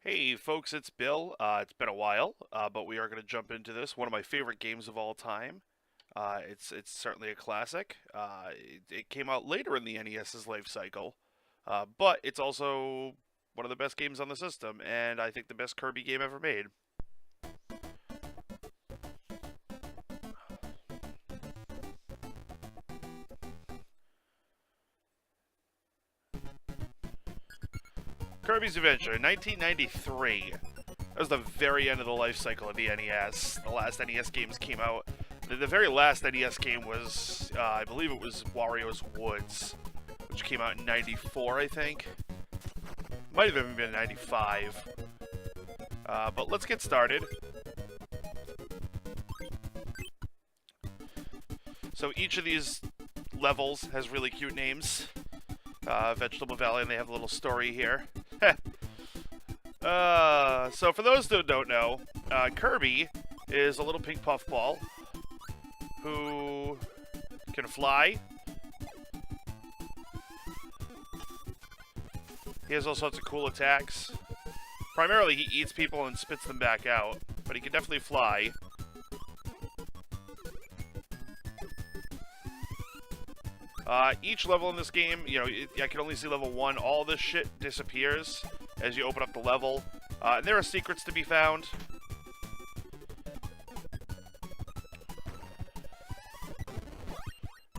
Hey folks, it's Bill. It's been a while, but we are going to jump into this. One of my favorite games of all time. It's certainly a classic. It came out later in the NES's life cycle, but it's also one of the best games on the system, and I think the best Kirby game ever made. Kirby's Adventure, 1993. That was the very end of the life cycle of the NES. The last NES games came out. The very last NES game was, I believe it was Wario's Woods, which came out in 94, I think. Might have even been 95. But let's get started. So each of these levels has really cute names. Vegetable Valley, and they have a little story here. So for those that don't know, Kirby is a little pink puffball who can fly. He has all sorts of cool attacks. Primarily, he eats people and spits them back out, but he can definitely fly. Each level in this game, I can only see level 1. All this shit disappears as you open up the level. And there are secrets to be found.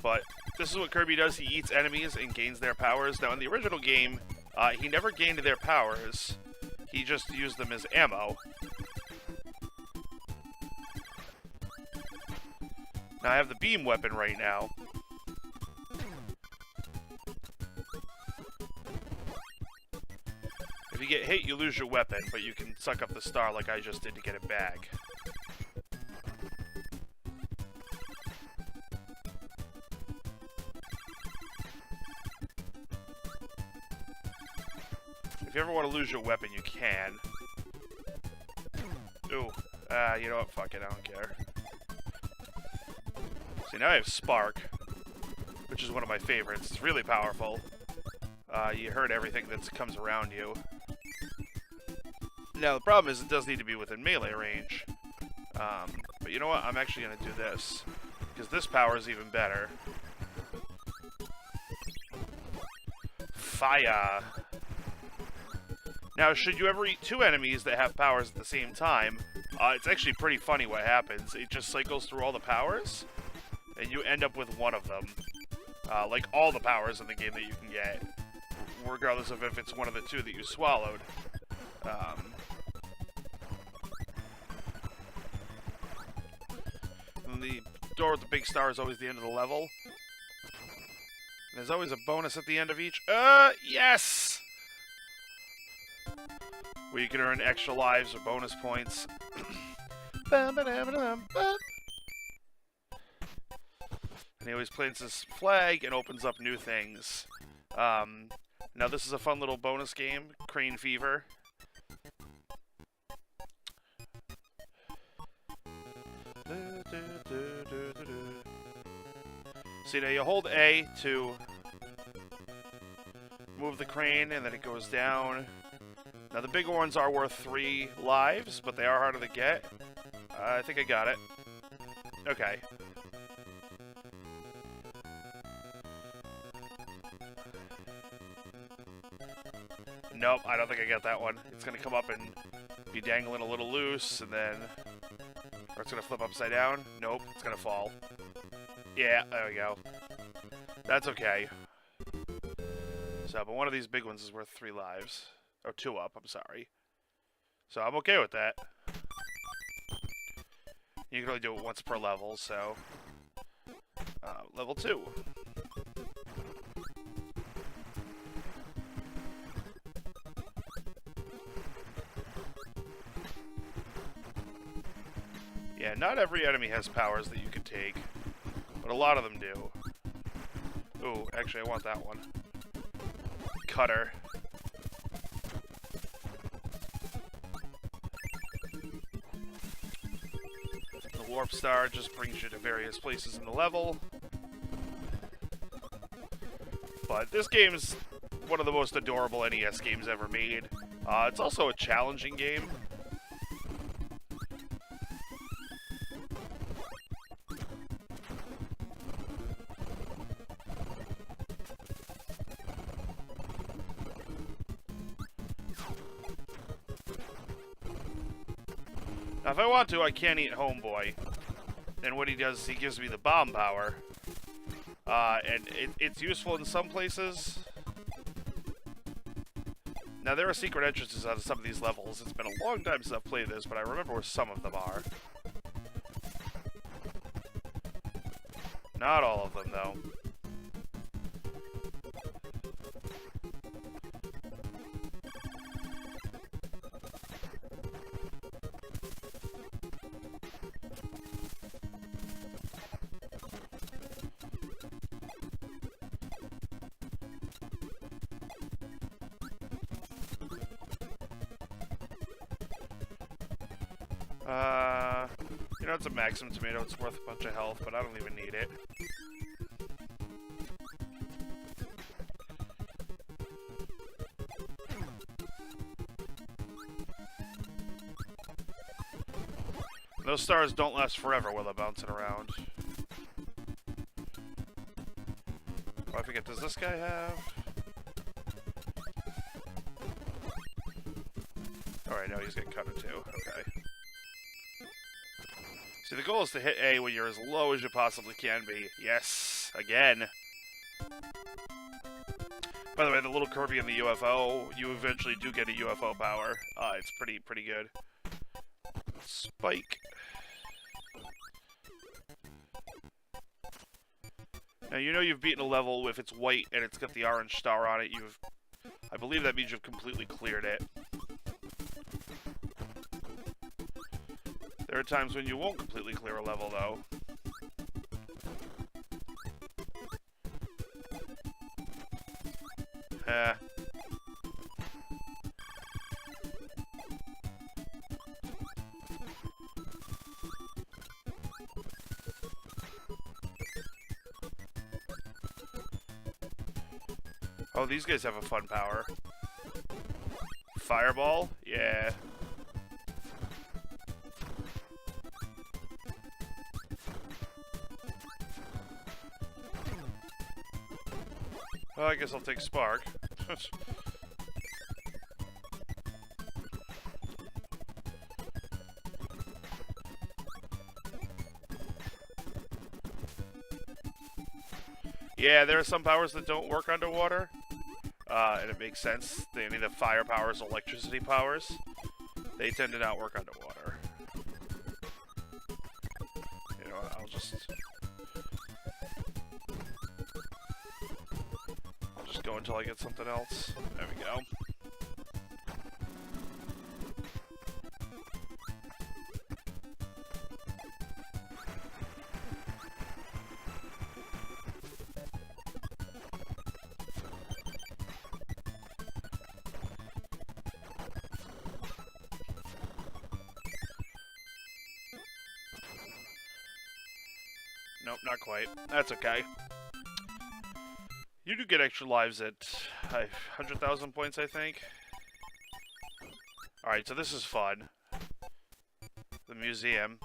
But this is what Kirby does. He eats enemies and gains their powers. Now, in the original game, he never gained their powers. He just used them as ammo. Now, I have the beam weapon right now. If you get hit, you lose your weapon, but you can suck up the star like I just did to get it back. If you ever want to lose your weapon, you can. Ooh. You know what? Fuck it, I don't care. See, now I have Spark, which is one of my favorites. It's really powerful. You hurt everything that comes around you. Now, the problem is it does need to be within melee range. But you know what? I'm actually going to do this, because this power is even better. Fire! Now, should you ever eat two enemies that have powers at the same time, it's actually pretty funny what happens. It just cycles through all the powers, and you end up with one of them. Like all the powers in the game that you can get, regardless of if it's one of the two that you swallowed. And the door with the big star is always the end of the level. And there's always a bonus at the end of each. Yes! Where you can earn extra lives or bonus points. And he always plants his flag and opens up new things. Now this is a fun little bonus game, Crane Fever. See, now you hold A to move the crane, and then it goes down. Now the bigger ones are worth 3 lives, but they are harder to get. I think I got it. Okay. Nope, I don't think I got that one. It's going to come up and be dangling a little loose, and then... Or it's going to flip upside down. Nope, it's going to fall. Yeah, there we go. That's okay. So, but one of these big ones is worth 3 lives. Or 2 up, I'm sorry. So I'm okay with that. You can only do it once per level, so... level 2. Yeah, not every enemy has powers that you can take, but a lot of them do. Ooh, actually I want that one. Cutter. The Warp Star just brings you to various places in the level. But this game's one of the most adorable NES games ever made. It's also a challenging game. Now, if I want to, I can eat Homeboy. And what he does is he gives me the bomb power. And it's useful in some places. Now, there are secret entrances out of some of these levels. It's been a long time since I've played this, but I remember where some of them are. Not all of them, though. You know, it's a maximum tomato. It's worth a bunch of health, but I don't even need it. Those stars don't last forever while they're bouncing around. Oh, I forget, does this guy have? Alright, no, he's getting cut in two. Okay. See, the goal is to hit A when you're as low as you possibly can be. Yes! Again! By the way, the little Kirby in the UFO, you eventually do get a UFO power. It's pretty good. Spike. Now, you know you've beaten a level if it's white and it's got the orange star on it. I believe that means you've completely cleared it. There are times when you won't completely clear a level, though. Oh, these guys have a fun power. Fireball? Yeah. Well, I guess I'll take Spark. Yeah, there are some powers that don't work underwater. And it makes sense. Any of the fire powers, electricity powers, they tend to not work underwater. You know, I'll just go until I get something else. There we go. Nope, not quite. That's okay. You do get extra lives at 100,000 points, I think. Alright, so this is fun. The museum.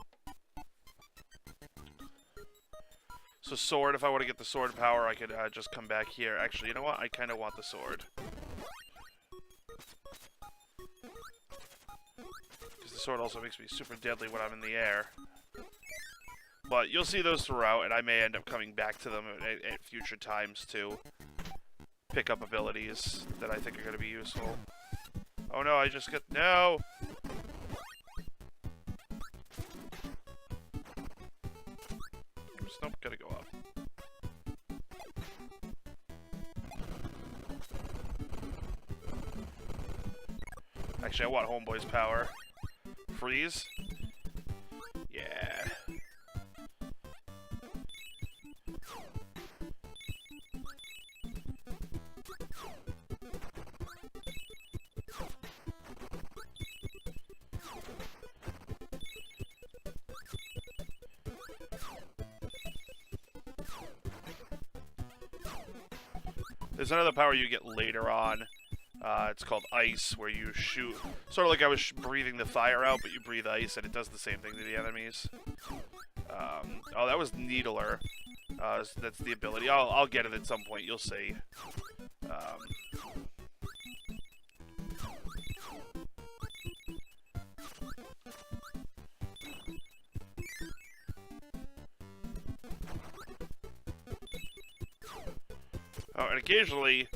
So sword, if I want to get the sword power, I could just come back here. Actually, you know what? I kind of want the sword. Because the sword also makes me super deadly when I'm in the air. But you'll see those throughout, and I may end up coming back to them at future times to pick up abilities that I think are going to be useful. Oh no, I just got... No! Nope, gotta go up. Actually, I want Homeboy's power. Freeze? Yeah. There's another power you get later on It's called ice, where you shoot, sort of like I was breathing the fire out, but you breathe ice, and it does the same thing to the enemies. Oh, that was Needler. That's the ability. I'll get it at some point. You'll see. Oh, and occasionally,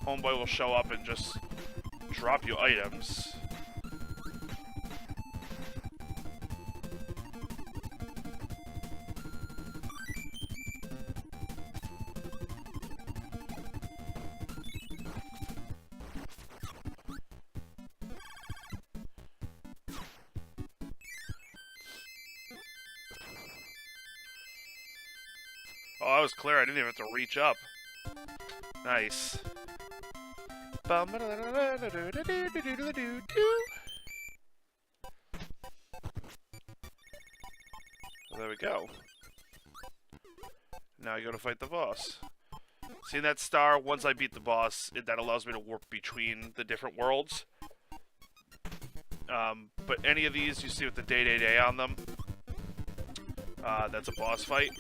Homeboy will show up and just drop you items. Oh, that was clear. I didn't even have to reach up. Nice. There we go. Now I go to fight the boss. See that star? Once I beat the boss, that allows me to warp between the different worlds. But any of these you see with the day on them, that's a boss fight.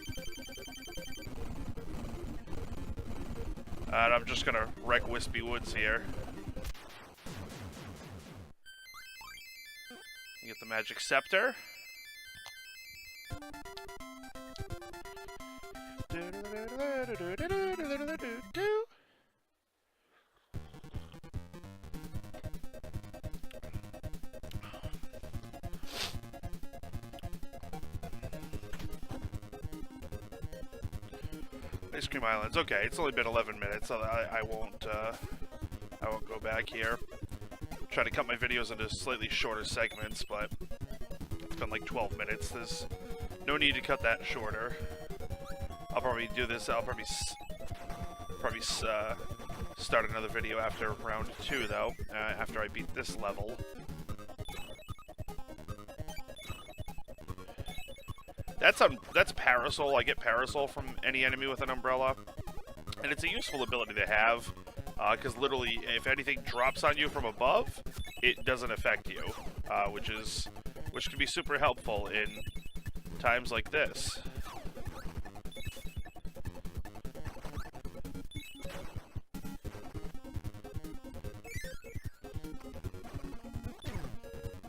And I'm just gonna wreck Wispy Woods here. Get the magic scepter. Ice Cream Islands. Okay, it's only been 11 minutes, so I won't go back here. Try to cut my videos into slightly shorter segments, but it's been like 12 minutes. There's no need to cut that shorter. I'll probably do this. I'll probably start another video after round 2, though. After I beat this level. That's Parasol. I get Parasol from any enemy with an umbrella, and it's a useful ability to have, because literally, if anything drops on you from above, it doesn't affect you, which can be super helpful in times like this.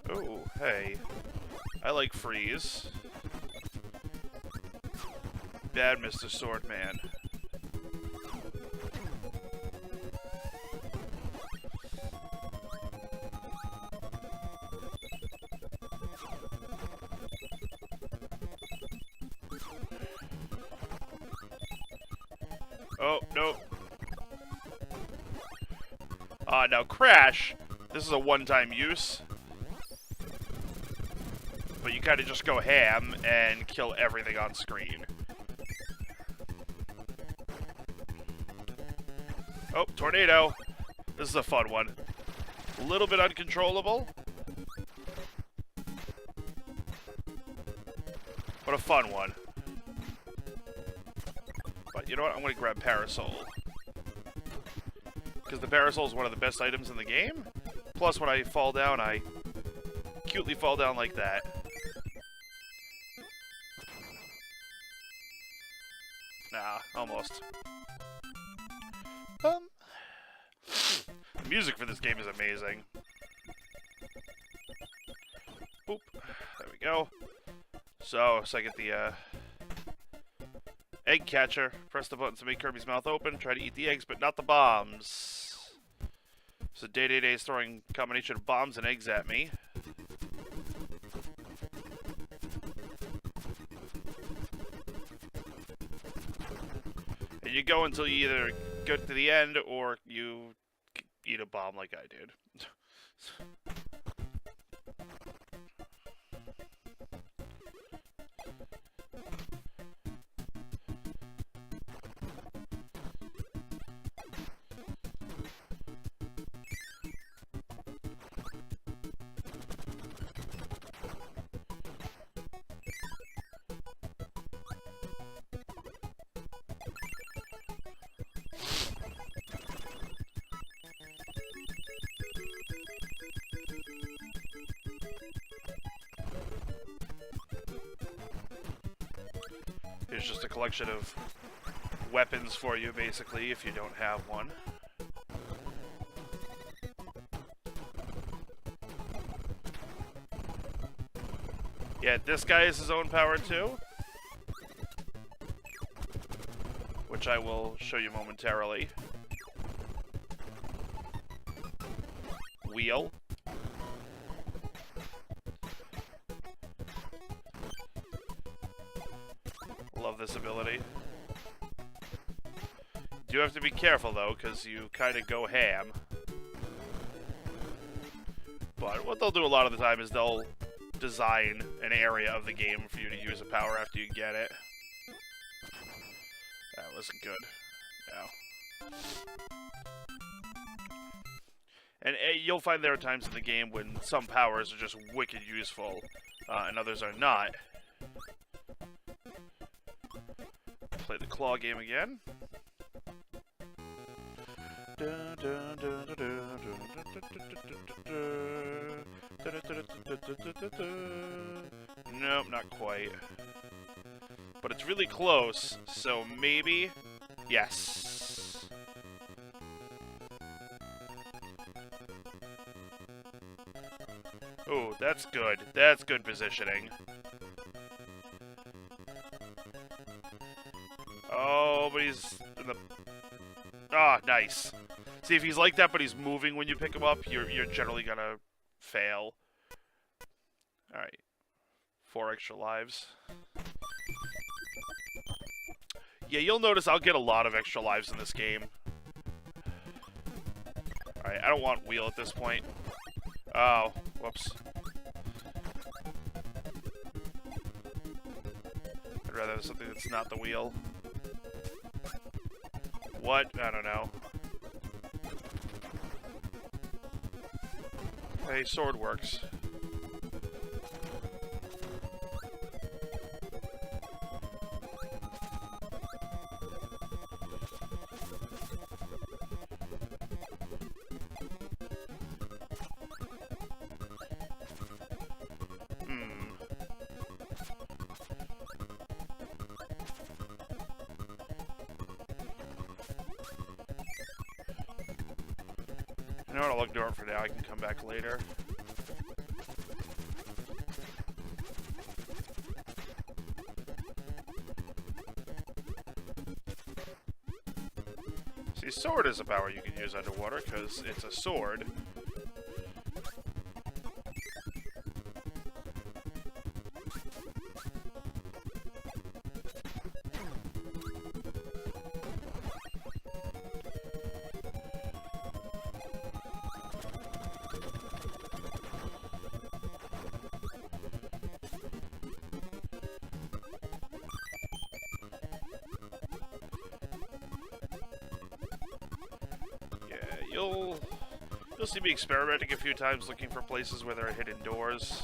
Oh, hey, I like freeze. Bad, Mr. Swordman. Oh, no. Now Crash, this is a one-time use. But you kinda just go ham and kill everything on screen. Oh, tornado. This is a fun one. A little bit uncontrollable. But a fun one. But you know what? I'm going to grab Parasol. Because the Parasol is one of the best items in the game. Plus, when I fall down, I cutely fall down like that. Nah, almost. The music for this game is amazing. Boop. There we go. So I get the egg catcher. Press the button to make Kirby's mouth open. Try to eat the eggs, but not the bombs. So Day is throwing a combination of bombs and eggs at me. And you go until you either go to the end or you eat a bomb like I did. is just a collection of weapons for you, basically, if you don't have one. Yeah, this guy has his own power too, which I will show you momentarily. Wheel. Love this ability. You do have to be careful though, because you kind of go ham. But what they'll do a lot of the time is they'll design an area of the game for you to use a power after you get it. That wasn't good. No. And you'll find there are times in the game when some powers are just wicked useful, and others are not. Play the claw game again. Nope, not quite. But it's really close, so maybe... Yes. Ooh, that's good. That's good positioning. Oh, but he's in the... Ah, nice. See, if he's like that, but he's moving when you pick him up, you're generally gonna fail. Alright. 4 extra lives. Yeah, you'll notice I'll get a lot of extra lives in this game. Alright, I don't want wheel at this point. Oh, whoops. I'd rather have something that's not the wheel. What? I don't know. Hey, sword works. You know what, I'll ignore it for now, I can come back later. See, sword is a power you can use underwater, because it's a sword. You'll see me experimenting a few times looking for places where there are hidden doors.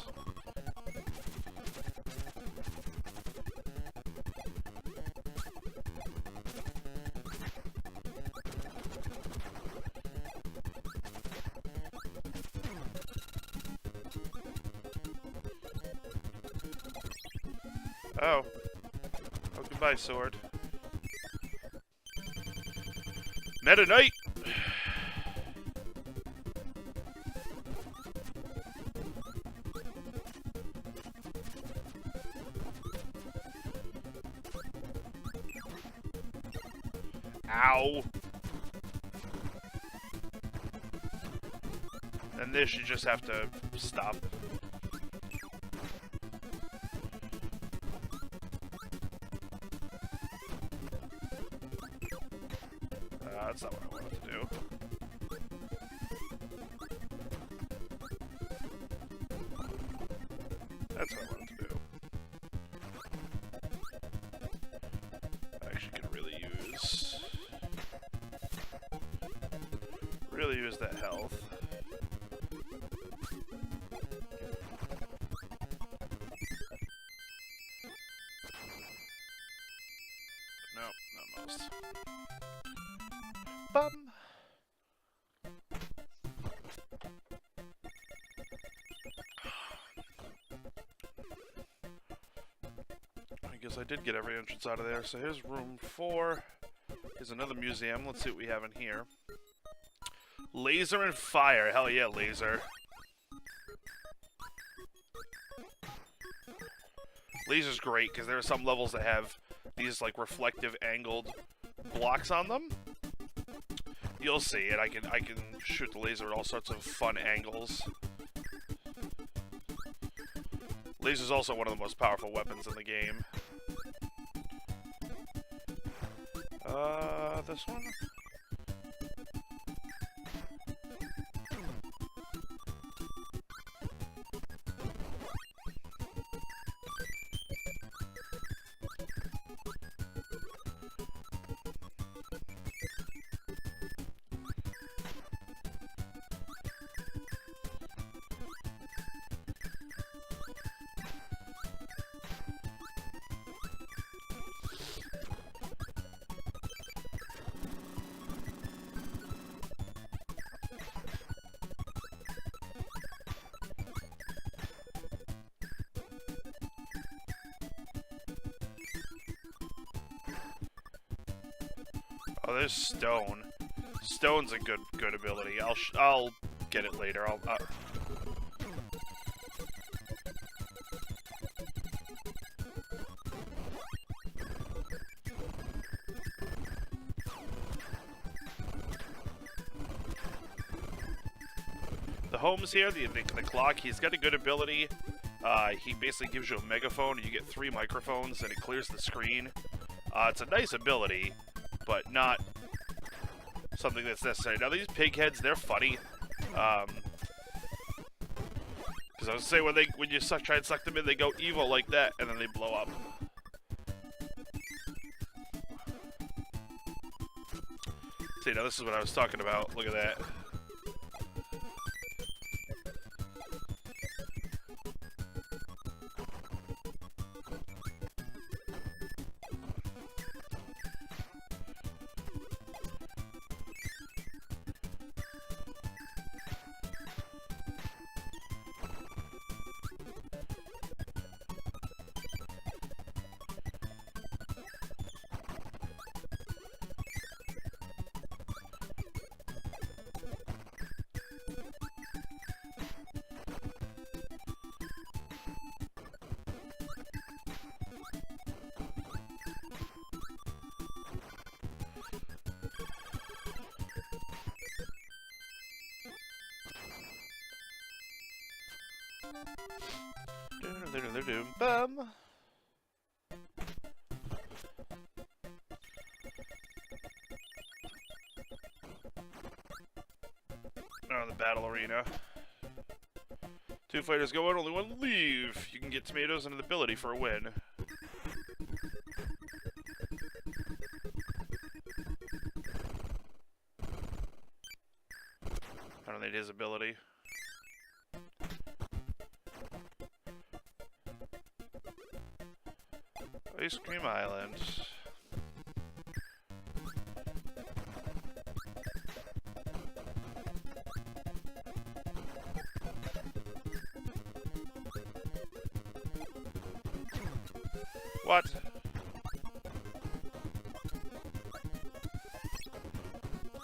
Oh. Oh, goodbye, sword. Meta Knight! Ow! And this you just have to stop. That's not what I wanted to do. That's what I wanted to do. I actually could really use that health. Nope, not most. Bum. I guess I did get every entrance out of there. So here's room 4. Here's another museum. Let's see what we have in here. Laser and fire. Hell yeah, laser. Laser's great because there are some levels that have these like reflective angled blocks on them. You'll see it. I can shoot the laser at all sorts of fun angles. Laser's also one of the most powerful weapons in the game. This one? Oh, there's stone. Stone's a good ability. I'll get it later. The Holmes here, the clock, he's got a good ability. He basically gives you a megaphone, and you get 3 microphones, and it clears the screen. It's a nice ability, but not something that's necessary. Now, these pig heads, they're funny. Because I was saying, when you try and suck them in, they go evil like that, and then they blow up. See, now this is what I was talking about. Look at that. Bum. Oh, the battle arena. 2 fighters go in, only 1 leave. You can get tomatoes and an ability for a win. I don't need his ability. Ice Cream Island. What?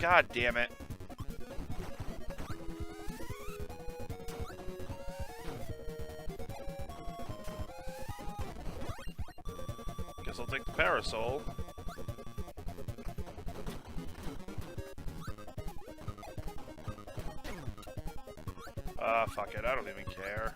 God damn it. Guess I'll take the parasol. Fuck it, I don't even care.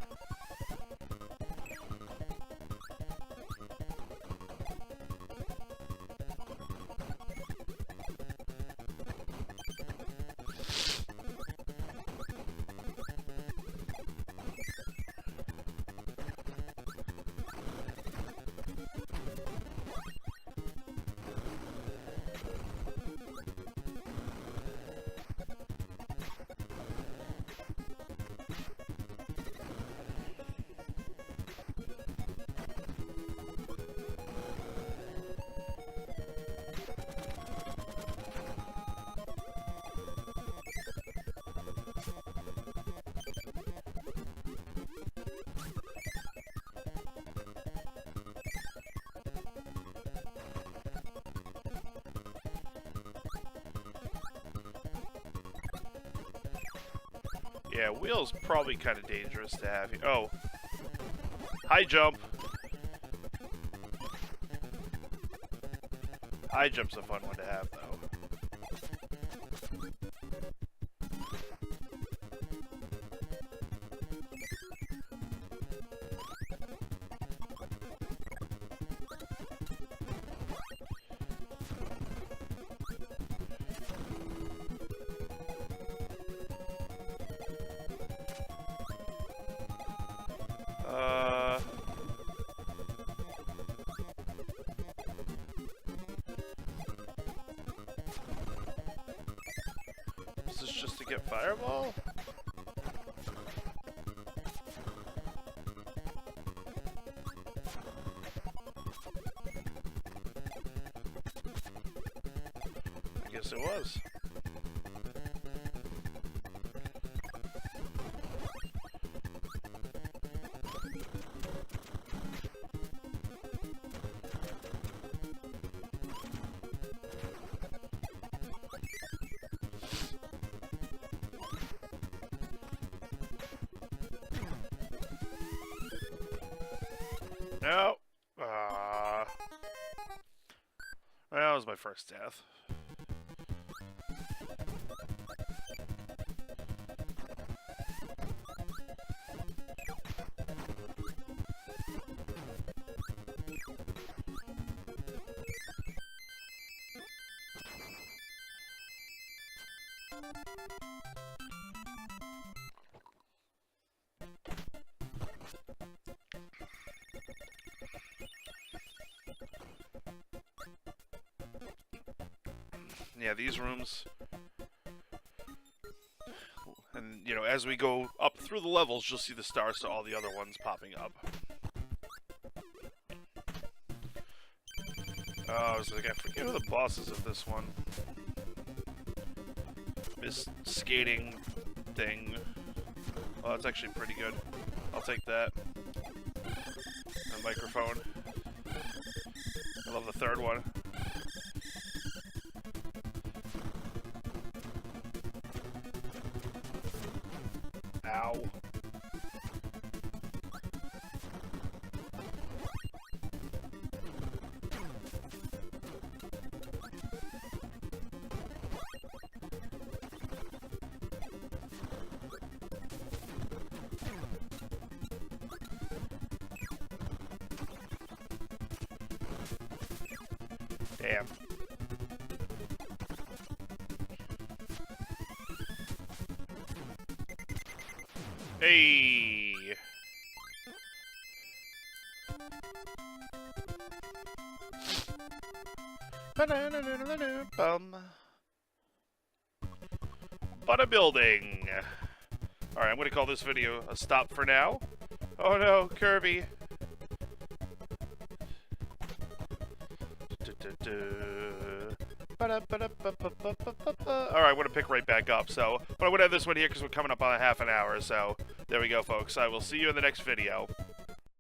Yeah, wheel's probably kind of dangerous to have here. Oh. High jump. High jump's a fun one to have, though. Is this just to get fireball? I guess it was. No. Well, that was my first death. Yeah, these rooms, and you know, as we go up through the levels, you'll see the stars to all the other ones popping up. Oh, I was like, I forget who the bosses of this one. This skating thing. Oh, that's actually pretty good. I'll take that. A microphone. I love the third one. Ow. Damn. Hey. Bodybuilding. Alright, I'm gonna call this video a stop for now. Oh no, Kirby. Alright, I'm gonna pick right back up, so, but I'm gonna end this one here because we're coming up on a half an hour, so there we go, folks. I will see you in the next video.